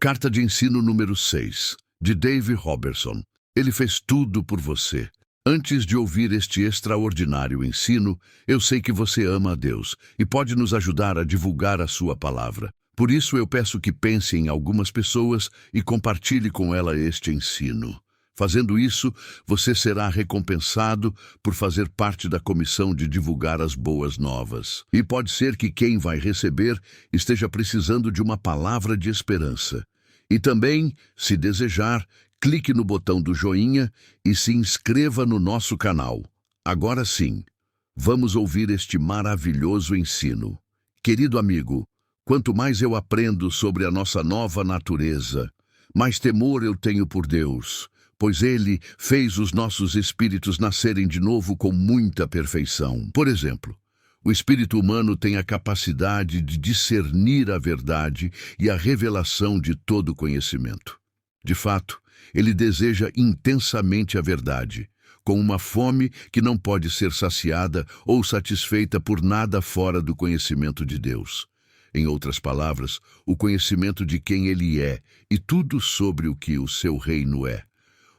Carta de ensino número 6, de Dave Robertson. Ele fez tudo por você. Antes de ouvir este extraordinário ensino, eu sei que você ama a Deus e pode nos ajudar a divulgar a sua palavra. Por isso eu peço que pense em algumas pessoas e compartilhe com ela este ensino. Fazendo isso, você será recompensado por fazer parte da comissão de divulgar as boas novas. E pode ser que quem vai receber esteja precisando de uma palavra de esperança. E também, se desejar, clique no botão do joinha e se inscreva no nosso canal. Agora sim, vamos ouvir este maravilhoso ensino. Querido amigo, quanto mais eu aprendo sobre a nossa nova natureza, mais temor eu tenho por Deus, pois Ele fez os nossos espíritos nascerem de novo com muita perfeição. Por exemplo, o espírito humano tem a capacidade de discernir a verdade e a revelação de todo conhecimento. De fato, ele deseja intensamente a verdade, com uma fome que não pode ser saciada ou satisfeita por nada fora do conhecimento de Deus. Em outras palavras, o conhecimento de quem Ele é e tudo sobre o que o seu reino é.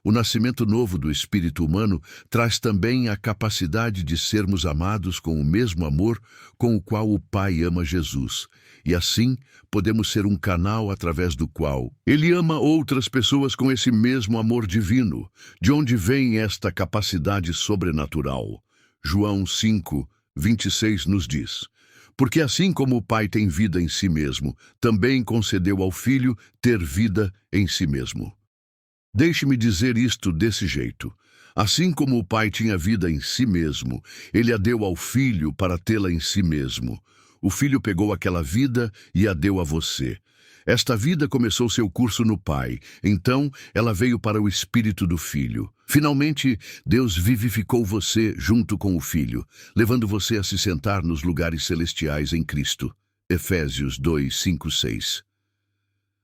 O nascimento novo do espírito humano traz também a capacidade de sermos amados com o mesmo amor com o qual o Pai ama Jesus. E assim, podemos ser um canal através do qual Ele ama outras pessoas com esse mesmo amor divino. De onde vem esta capacidade sobrenatural? João 5:26 nos diz: porque assim como o Pai tem vida em si mesmo, também concedeu ao Filho ter vida em si mesmo. Deixe-me dizer isto desse jeito. Assim como o Pai tinha vida em si mesmo, Ele a deu ao Filho para tê-la em si mesmo. O Filho pegou aquela vida e a deu a você. Esta vida começou seu curso no Pai, então ela veio para o Espírito do Filho. Finalmente, Deus vivificou você junto com o Filho, levando você a se sentar nos lugares celestiais em Cristo. Efésios 2:5-6.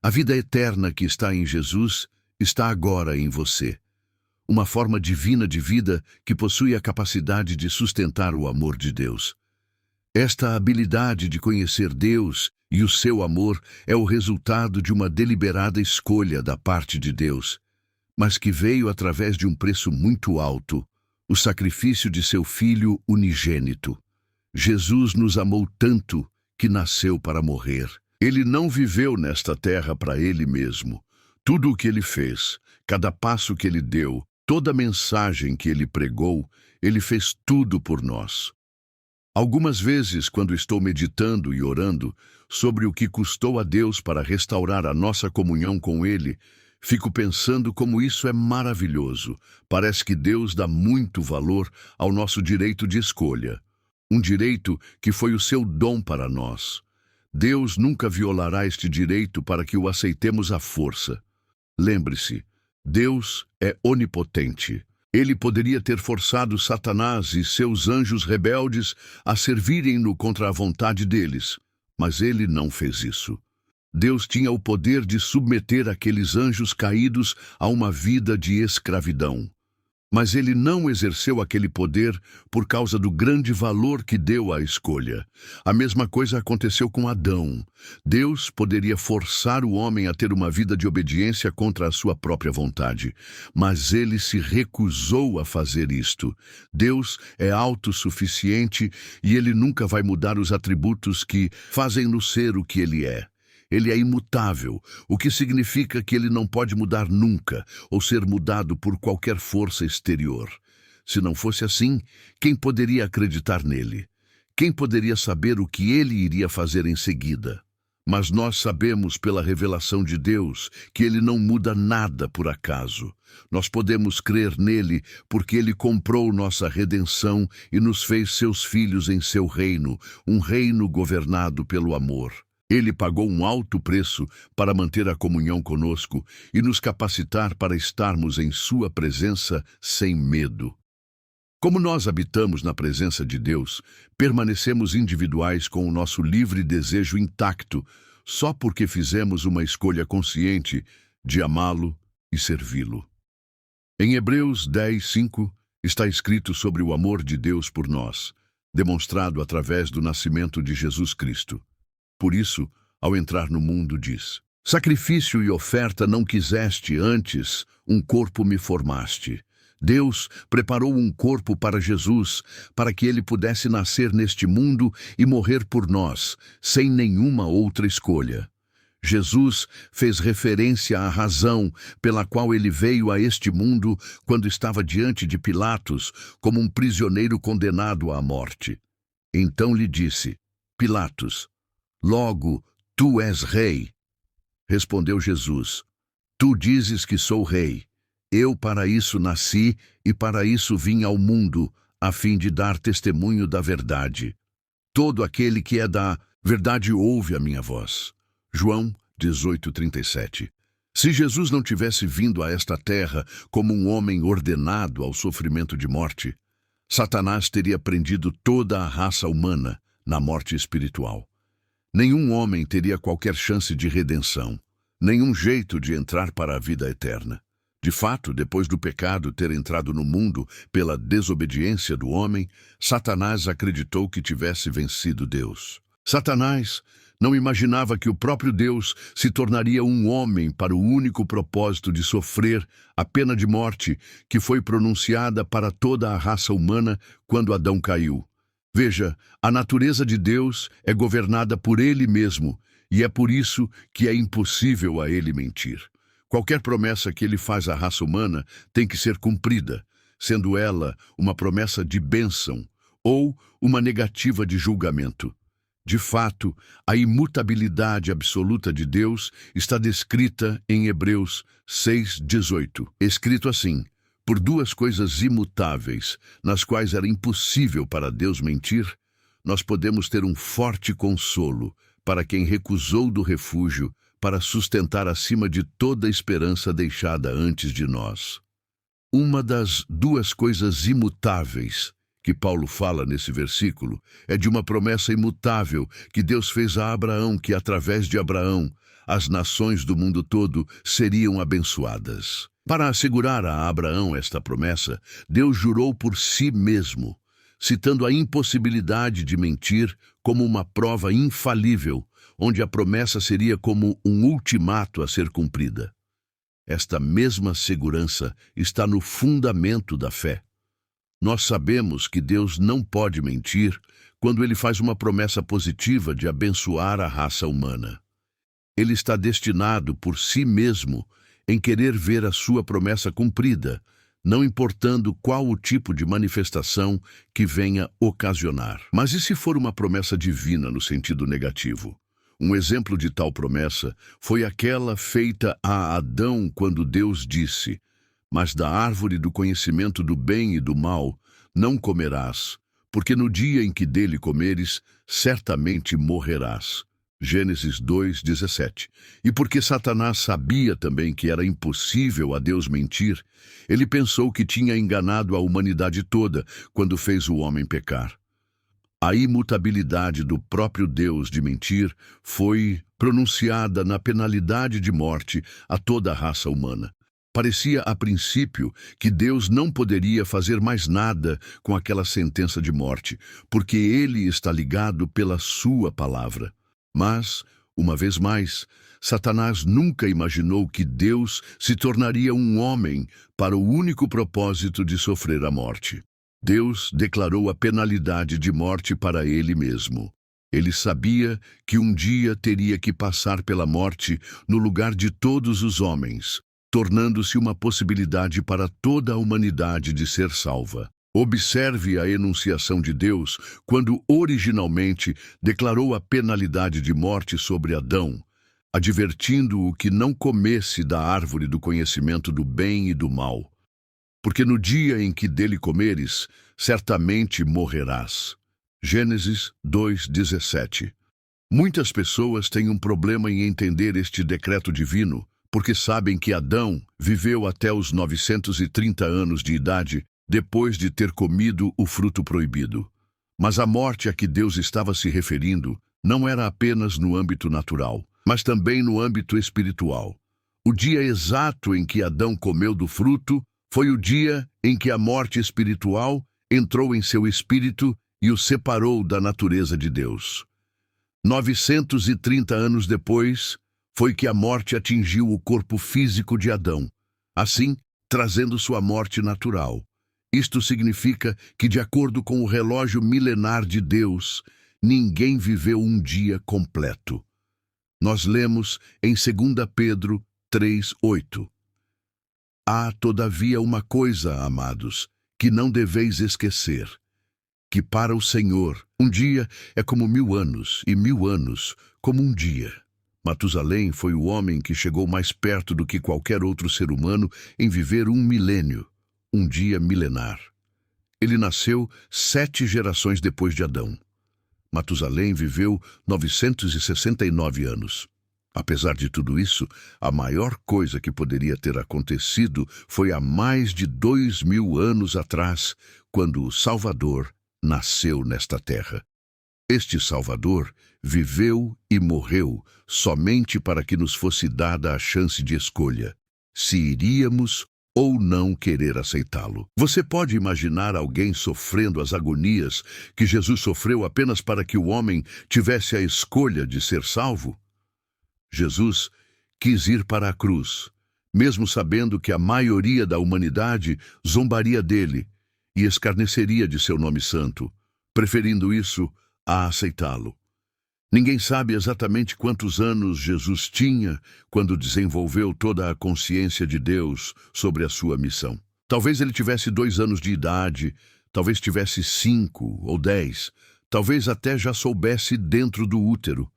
A vida eterna que está em Jesus está agora em você. Uma forma divina de vida que possui a capacidade de sustentar o amor de Deus. Esta habilidade de conhecer Deus e o seu amor é o resultado de uma deliberada escolha da parte de Deus, mas que veio através de um preço muito alto, o sacrifício de seu Filho unigênito. Jesus nos amou tanto que nasceu para morrer. Ele não viveu nesta terra para Ele mesmo. Tudo o que Ele fez, cada passo que Ele deu, toda mensagem que Ele pregou, Ele fez tudo por nós. Algumas vezes, quando estou meditando e orando sobre o que custou a Deus para restaurar a nossa comunhão com Ele, fico pensando como isso é maravilhoso. Parece que Deus dá muito valor ao nosso direito de escolha, um direito que foi o seu dom para nós. Deus nunca violará este direito para que o aceitemos à força. Lembre-se, Deus é onipotente. Ele poderia ter forçado Satanás e seus anjos rebeldes a servirem-no contra a vontade deles, mas ele não fez isso. Deus tinha o poder de submeter aqueles anjos caídos a uma vida de escravidão. Mas ele não exerceu aquele poder por causa do grande valor que deu à escolha. A mesma coisa aconteceu com Adão. Deus poderia forçar o homem a ter uma vida de obediência contra a sua própria vontade, mas ele se recusou a fazer isto. Deus é autossuficiente e ele nunca vai mudar os atributos que fazem-no ser o que ele é. Ele é imutável, o que significa que ele não pode mudar nunca ou ser mudado por qualquer força exterior. Se não fosse assim, quem poderia acreditar nele? Quem poderia saber o que ele iria fazer em seguida? Mas nós sabemos pela revelação de Deus que ele não muda nada por acaso. Nós podemos crer nele porque ele comprou nossa redenção e nos fez seus filhos em seu reino, um reino governado pelo amor. Ele pagou um alto preço para manter a comunhão conosco e nos capacitar para estarmos em sua presença sem medo. Como nós habitamos na presença de Deus, permanecemos individuais com o nosso livre desejo intacto, só porque fizemos uma escolha consciente de amá-lo e servi-lo. Em Hebreus 10:5 está escrito sobre o amor de Deus por nós, demonstrado através do nascimento de Jesus Cristo. Por isso, ao entrar no mundo, diz: Sacrifício e oferta não quiseste, antes um corpo me formaste. Deus preparou um corpo para Jesus, para que ele pudesse nascer neste mundo e morrer por nós, sem nenhuma outra escolha. Jesus fez referência à razão pela qual ele veio a este mundo quando estava diante de Pilatos, como um prisioneiro condenado à morte. Então lhe disse: Pilatos, logo tu és rei. Respondeu Jesus: Tu dizes que sou rei. Eu para isso nasci e para isso vim ao mundo, a fim de dar testemunho da verdade. Todo aquele que é da verdade ouve a minha voz. João 18:37. Se Jesus não tivesse vindo a esta terra como um homem ordenado ao sofrimento de morte, Satanás teria prendido toda a raça humana na morte espiritual. Nenhum homem teria qualquer chance de redenção, nenhum jeito de entrar para a vida eterna. De fato, depois do pecado ter entrado no mundo pela desobediência do homem, Satanás acreditou que tivesse vencido Deus. Satanás não imaginava que o próprio Deus se tornaria um homem para o único propósito de sofrer a pena de morte que foi pronunciada para toda a raça humana quando Adão caiu. Veja, a natureza de Deus é governada por Ele mesmo, e é por isso que é impossível a Ele mentir. Qualquer promessa que Ele faz à raça humana tem que ser cumprida, sendo ela uma promessa de bênção ou uma negativa de julgamento. De fato, a imutabilidade absoluta de Deus está descrita em Hebreus 6:18, escrito assim: por duas coisas imutáveis, nas quais era impossível para Deus mentir, nós podemos ter um forte consolo para quem recusou do refúgio para sustentar acima de toda esperança deixada antes de nós. Uma das duas coisas imutáveis que Paulo fala nesse versículo é de uma promessa imutável que Deus fez a Abraão, que através de Abraão as nações do mundo todo seriam abençoadas. Para assegurar a Abraão esta promessa, Deus jurou por si mesmo, citando a impossibilidade de mentir como uma prova infalível, onde a promessa seria como um ultimato a ser cumprida. Esta mesma segurança está no fundamento da fé. Nós sabemos que Deus não pode mentir quando Ele faz uma promessa positiva de abençoar a raça humana. Ele está destinado por si mesmo em querer ver a sua promessa cumprida, não importando qual o tipo de manifestação que venha ocasionar. Mas e se for uma promessa divina no sentido negativo? Um exemplo de tal promessa foi aquela feita a Adão quando Deus disse: mas da árvore do conhecimento do bem e do mal não comerás, porque no dia em que dele comeres, certamente morrerás. Gênesis 2:17. E porque Satanás sabia também que era impossível a Deus mentir, ele pensou que tinha enganado a humanidade toda quando fez o homem pecar. A imutabilidade do próprio Deus de mentir foi pronunciada na penalidade de morte a toda a raça humana. Parecia a princípio que Deus não poderia fazer mais nada com aquela sentença de morte, porque ele está ligado pela sua palavra. Mas, uma vez mais, Satanás nunca imaginou que Deus se tornaria um homem para o único propósito de sofrer a morte. Deus declarou a penalidade de morte para ele mesmo. Ele sabia que um dia teria que passar pela morte no lugar de todos os homens, tornando-se uma possibilidade para toda a humanidade de ser salva. Observe a enunciação de Deus quando originalmente declarou a penalidade de morte sobre Adão, advertindo-o que não comesse da árvore do conhecimento do bem e do mal. Porque no dia em que dele comeres, certamente morrerás. Gênesis 2:17. Muitas pessoas têm um problema em entender este decreto divino, porque sabem que Adão viveu até os 930 anos de idade depois de ter comido o fruto proibido. Mas a morte a que Deus estava se referindo não era apenas no âmbito natural, mas também no âmbito espiritual. O dia exato em que Adão comeu do fruto foi o dia em que a morte espiritual entrou em seu espírito e o separou da natureza de Deus. 930 anos depois, foi que a morte atingiu o corpo físico de Adão, assim, trazendo sua morte natural. Isto significa que, de acordo com o relógio milenar de Deus, ninguém viveu um dia completo. Nós lemos em 2 Pedro 3:8. Há, todavia, uma coisa, amados, que não deveis esquecer, que para o Senhor um dia é como 1000 anos, e 1000 anos como um dia. Matusalém foi o homem que chegou mais perto do que qualquer outro ser humano em viver 1 milênio, um dia milenar. Ele nasceu 7 gerações depois de Adão. Matusalém viveu 969 anos. Apesar de tudo isso, a maior coisa que poderia ter acontecido foi há mais de 2000 anos atrás, quando o Salvador nasceu nesta terra. Este Salvador viveu e morreu somente para que nos fosse dada a chance de escolha, se iríamos ou não querer aceitá-lo. Você pode imaginar alguém sofrendo as agonias que Jesus sofreu apenas para que o homem tivesse a escolha de ser salvo? Jesus quis ir para a cruz, mesmo sabendo que a maioria da humanidade zombaria dele e escarneceria de seu nome santo, preferindo isso a aceitá-lo. Ninguém sabe exatamente quantos anos Jesus tinha quando desenvolveu toda a consciência de Deus sobre a sua missão. Talvez ele tivesse 2 anos de idade, talvez tivesse 5 ou 10, talvez até já soubesse dentro do útero.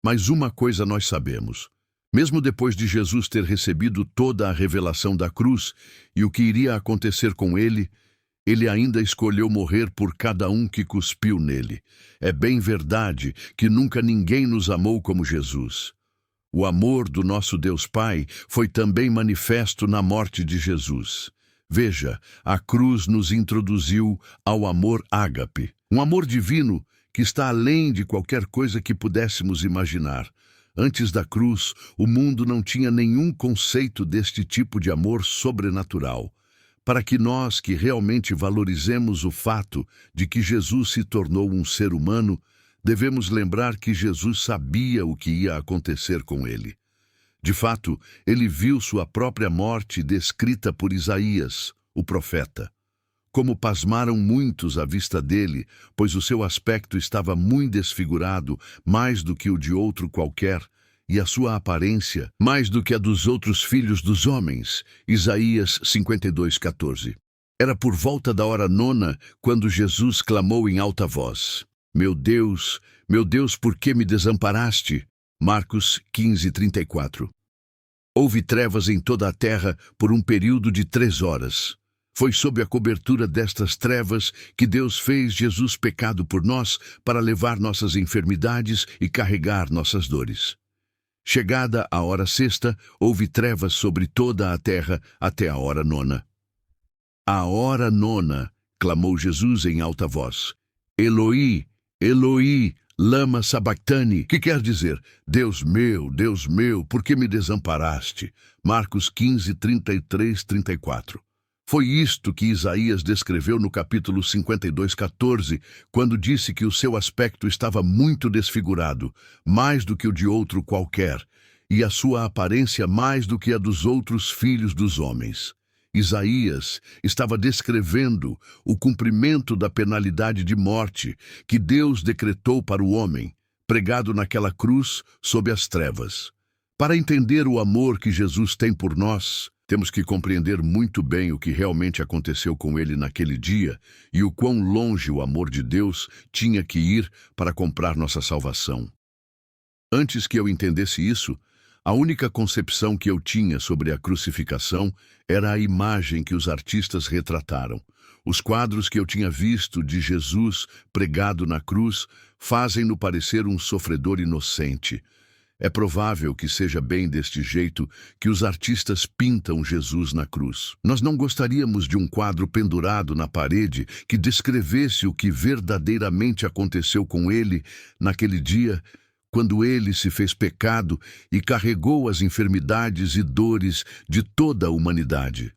Mas uma coisa nós sabemos: mesmo depois de Jesus ter recebido toda a revelação da cruz e o que iria acontecer com ele, ele ainda escolheu morrer por cada um que cuspiu nele. É bem verdade que nunca ninguém nos amou como Jesus. O amor do nosso Deus Pai foi também manifesto na morte de Jesus. Veja, a cruz nos introduziu ao amor ágape, um amor divino que está além de qualquer coisa que pudéssemos imaginar. Antes da cruz, o mundo não tinha nenhum conceito deste tipo de amor sobrenatural. Para que nós que realmente valorizemos o fato de que Jesus se tornou um ser humano, devemos lembrar que Jesus sabia o que ia acontecer com ele. De fato, ele viu sua própria morte descrita por Isaías, o profeta. Como pasmaram muitos à vista dele, pois o seu aspecto estava muito desfigurado, mais do que o de outro qualquer, e a sua aparência mais do que a dos outros filhos dos homens. Isaías 52:14. Era por volta da hora 9 quando Jesus clamou em alta voz: meu Deus, por que me desamparaste? Marcos 15:34. Houve trevas em toda a terra por um período de 3 horas. Foi sob a cobertura destas trevas que Deus fez Jesus pecado por nós para levar nossas enfermidades e carregar nossas dores. Chegada a hora 6ª, houve trevas sobre toda a terra até a hora 9ª. À hora 9ª, clamou Jesus em alta voz: Eloi, Eloi, lama sabactani, que quer dizer: Deus meu, por que me desamparaste? Marcos 15:33-34. Foi isto que Isaías descreveu no capítulo 52:14, quando disse que o seu aspecto estava muito desfigurado, mais do que o de outro qualquer, e a sua aparência mais do que a dos outros filhos dos homens. Isaías estava descrevendo o cumprimento da penalidade de morte que Deus decretou para o homem, pregado naquela cruz sob as trevas. Para entender o amor que Jesus tem por nós, temos que compreender muito bem o que realmente aconteceu com ele naquele dia e o quão longe o amor de Deus tinha que ir para comprar nossa salvação. Antes que eu entendesse isso, a única concepção que eu tinha sobre a crucificação era a imagem que os artistas retrataram. Os quadros que eu tinha visto de Jesus pregado na cruz fazem-no parecer um sofredor inocente. É provável que seja bem deste jeito que os artistas pintam Jesus na cruz. Nós não gostaríamos de um quadro pendurado na parede que descrevesse o que verdadeiramente aconteceu com ele naquele dia, quando ele se fez pecado e carregou as enfermidades e dores de toda a humanidade.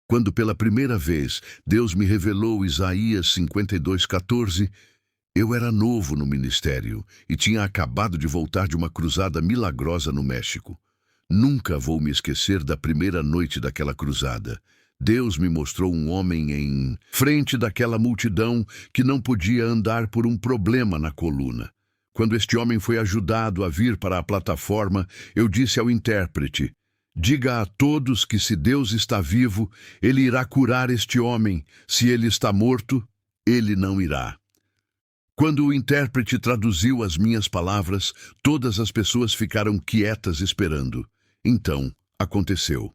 Quando pela primeira vez Deus me revelou Isaías 52:14, Eu era novo no ministério e tinha acabado de voltar de uma cruzada milagrosa no México. Nunca vou me esquecer da primeira noite daquela cruzada. Deus me mostrou um homem em frente daquela multidão que não podia andar por um problema na coluna. Quando este homem foi ajudado a vir para a plataforma, eu disse ao intérprete: diga a todos que se Deus está vivo, Ele irá curar este homem. Se ele está morto, Ele não irá. Quando o intérprete traduziu as minhas palavras, todas as pessoas ficaram quietas esperando. Então, aconteceu.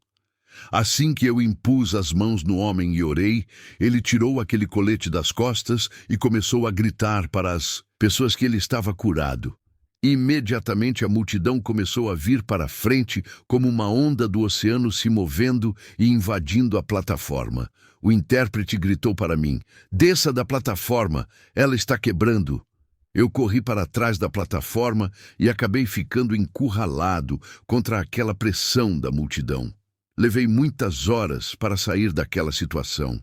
Assim que eu impus as mãos no homem e orei, ele tirou aquele colete das costas e começou a gritar para as pessoas que ele estava curado. Imediatamente a multidão começou a vir para a frente como uma onda do oceano se movendo e invadindo a plataforma. O intérprete gritou para mim: desça da plataforma, ela está quebrando. Eu corri para trás da plataforma e acabei ficando encurralado contra aquela pressão da multidão. Levei muitas horas para sair daquela situação.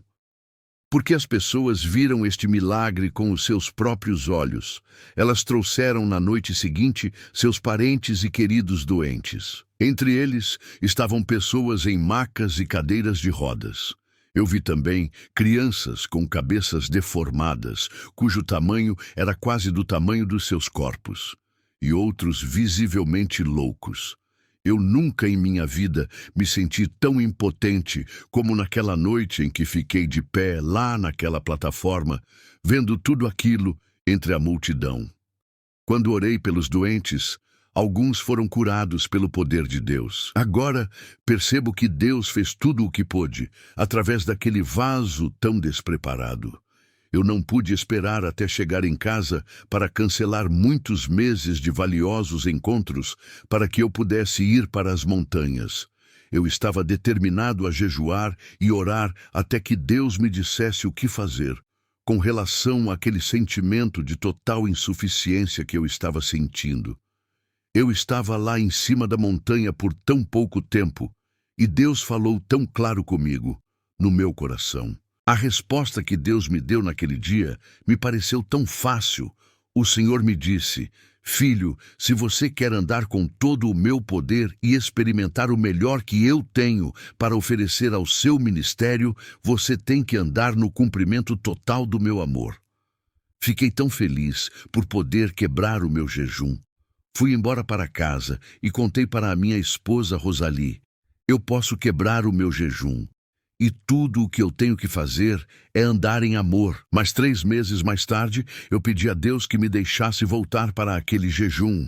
Porque as pessoas viram este milagre com os seus próprios olhos. Elas trouxeram na noite seguinte seus parentes e queridos doentes. Entre eles estavam pessoas em macas e cadeiras de rodas. Eu vi também crianças com cabeças deformadas, cujo tamanho era quase do tamanho dos seus corpos, e outros visivelmente loucos. Eu nunca em minha vida me senti tão impotente como naquela noite em que fiquei de pé lá naquela plataforma, vendo tudo aquilo entre a multidão. Quando orei pelos doentes, alguns foram curados pelo poder de Deus. Agora percebo que Deus fez tudo o que pôde, através daquele vaso tão despreparado. Eu não pude esperar até chegar em casa para cancelar muitos meses de valiosos encontros para que eu pudesse ir para as montanhas. Eu estava determinado a jejuar e orar até que Deus me dissesse o que fazer, com relação àquele sentimento de total insuficiência que eu estava sentindo. Eu estava lá em cima da montanha por tão pouco tempo, e Deus falou tão claro comigo, no meu coração. A resposta que Deus me deu naquele dia me pareceu tão fácil. O Senhor me disse: filho, se você quer andar com todo o meu poder e experimentar o melhor que eu tenho para oferecer ao seu ministério, você tem que andar no cumprimento total do meu amor. Fiquei tão feliz por poder quebrar o meu jejum. Fui embora para casa e contei para a minha esposa Rosalie: eu posso quebrar o meu jejum. E tudo o que eu tenho que fazer é andar em amor. Mas 3 meses mais tarde, eu pedi a Deus que me deixasse voltar para aquele jejum.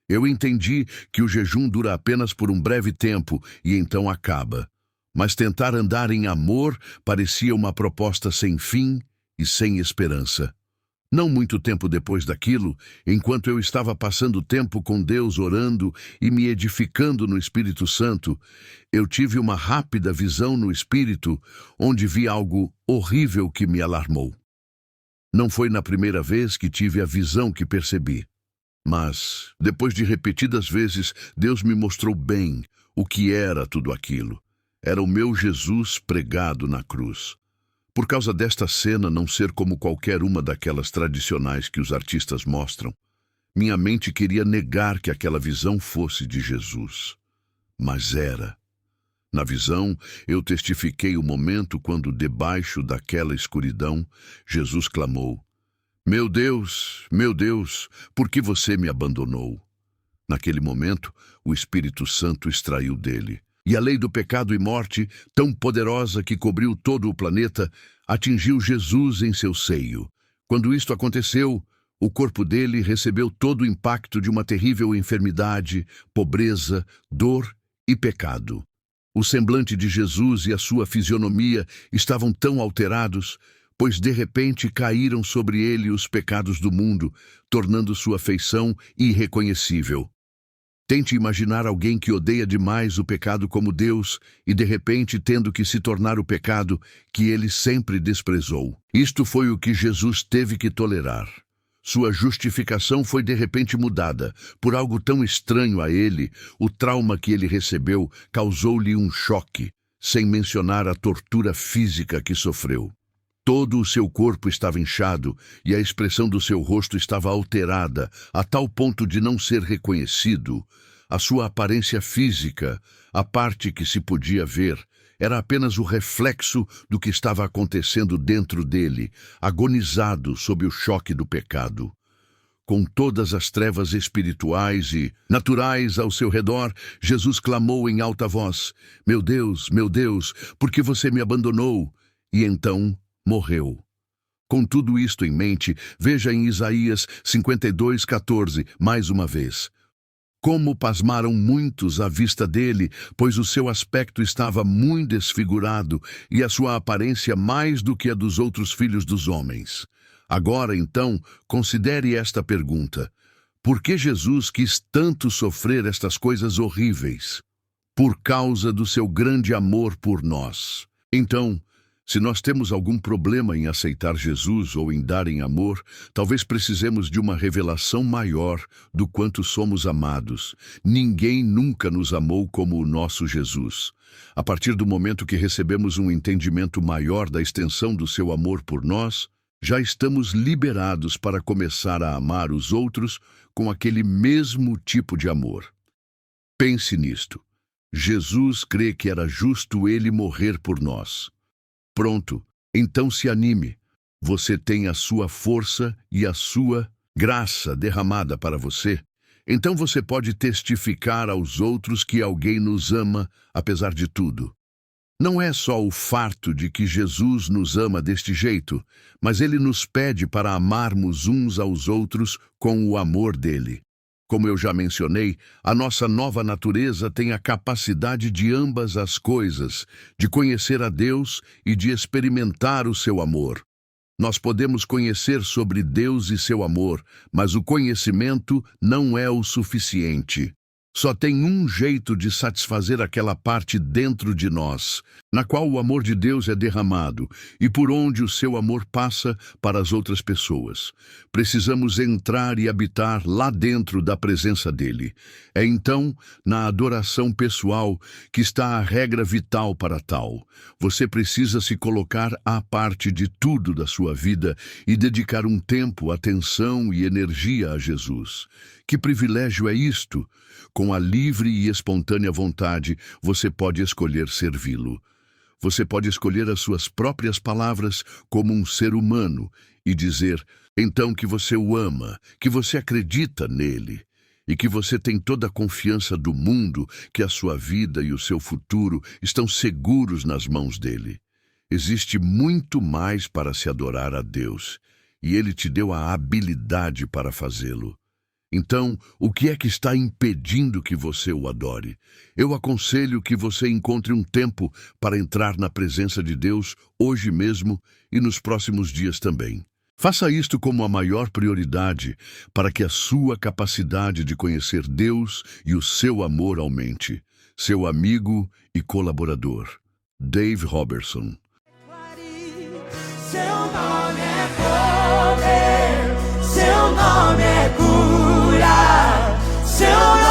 Eu entendi que o jejum dura apenas por um breve tempo e então acaba. Mas tentar andar em amor parecia uma proposta sem fim e sem esperança. Não muito tempo depois daquilo, enquanto eu estava passando tempo com Deus orando e me edificando no Espírito Santo, eu tive uma rápida visão no Espírito, onde vi algo horrível que me alarmou. Não foi na primeira vez que tive a visão que percebi, mas, depois de repetidas vezes, Deus me mostrou bem o que era tudo aquilo. Era o meu Jesus pregado na cruz. Por causa desta cena não ser como qualquer uma daquelas tradicionais que os artistas mostram, minha mente queria negar que aquela visão fosse de Jesus. Mas era. Na visão, eu testifiquei o momento quando, debaixo daquela escuridão, Jesus clamou: meu Deus, por que você me abandonou? Naquele momento, o Espírito Santo extraiu dele. E a lei do pecado e morte, tão poderosa que cobriu todo o planeta, atingiu Jesus em seu seio. Quando isto aconteceu, o corpo dele recebeu todo o impacto de uma terrível enfermidade, pobreza, dor e pecado. O semblante de Jesus e a sua fisionomia estavam tão alterados, pois de repente caíram sobre ele os pecados do mundo, tornando sua feição irreconhecível. Tente imaginar alguém que odeia demais o pecado como Deus e de repente tendo que se tornar o pecado que ele sempre desprezou. Isto foi o que Jesus teve que tolerar. Sua justificação foi de repente mudada. Por algo tão estranho a ele, o trauma que ele recebeu causou-lhe um choque, sem mencionar a tortura física que sofreu. Todo o seu corpo estava inchado e a expressão do seu rosto estava alterada, a tal ponto de não ser reconhecido. A sua aparência física, a parte que se podia ver, era apenas o reflexo do que estava acontecendo dentro dele, agonizado sob o choque do pecado. Com todas as trevas espirituais e naturais ao seu redor, Jesus clamou em alta voz: meu Deus, por que você me abandonou? E então morreu. Com tudo isto em mente, veja em Isaías 52:14, mais uma vez. Como pasmaram muitos à vista dele, pois o seu aspecto estava muito desfigurado e a sua aparência mais do que a dos outros filhos dos homens. Agora, então, considere esta pergunta: por que Jesus quis tanto sofrer estas coisas horríveis? Por causa do seu grande amor por nós. Então, se nós temos algum problema em aceitar Jesus ou em dar em amor, talvez precisemos de uma revelação maior do quanto somos amados. Ninguém nunca nos amou como o nosso Jesus. A partir do momento que recebemos um entendimento maior da extensão do seu amor por nós, já estamos liberados para começar a amar os outros com aquele mesmo tipo de amor. Pense nisto. Jesus crê que era justo ele morrer por nós. Pronto, então se anime. Você tem a sua força e a sua graça derramada para você. Então você pode testificar aos outros que alguém nos ama, apesar de tudo. Não é só o fato de que Jesus nos ama deste jeito, mas ele nos pede para amarmos uns aos outros com o amor dele. Como eu já mencionei, a nossa nova natureza tem a capacidade de ambas as coisas, de conhecer a Deus e de experimentar o seu amor. Nós podemos conhecer sobre Deus e seu amor, mas o conhecimento não é o suficiente. Só tem um jeito de satisfazer aquela parte dentro de nós, na qual o amor de Deus é derramado e por onde o seu amor passa para as outras pessoas. Precisamos entrar e habitar lá dentro da presença dele. É então, na adoração pessoal, que está a regra vital para tal. Você precisa se colocar à parte de tudo da sua vida e dedicar um tempo, atenção e energia a Jesus. Que privilégio é isto! Com a livre e espontânea vontade, você pode escolher servi-lo. Você pode escolher as suas próprias palavras como um ser humano e dizer, então, que você o ama, que você acredita nele e que você tem toda a confiança do mundo que a sua vida e o seu futuro estão seguros nas mãos dele. Existe muito mais para se adorar a Deus e ele te deu a habilidade para fazê-lo. Então, o que é que está impedindo que você o adore? Eu aconselho que você encontre um tempo para entrar na presença de Deus hoje mesmo e nos próximos dias também. Faça isto como a maior prioridade para que a sua capacidade de conhecer Deus e o seu amor aumente. Seu amigo e colaborador, Dave Robertson. Seu nome é poder, seu nome é cura, seu nome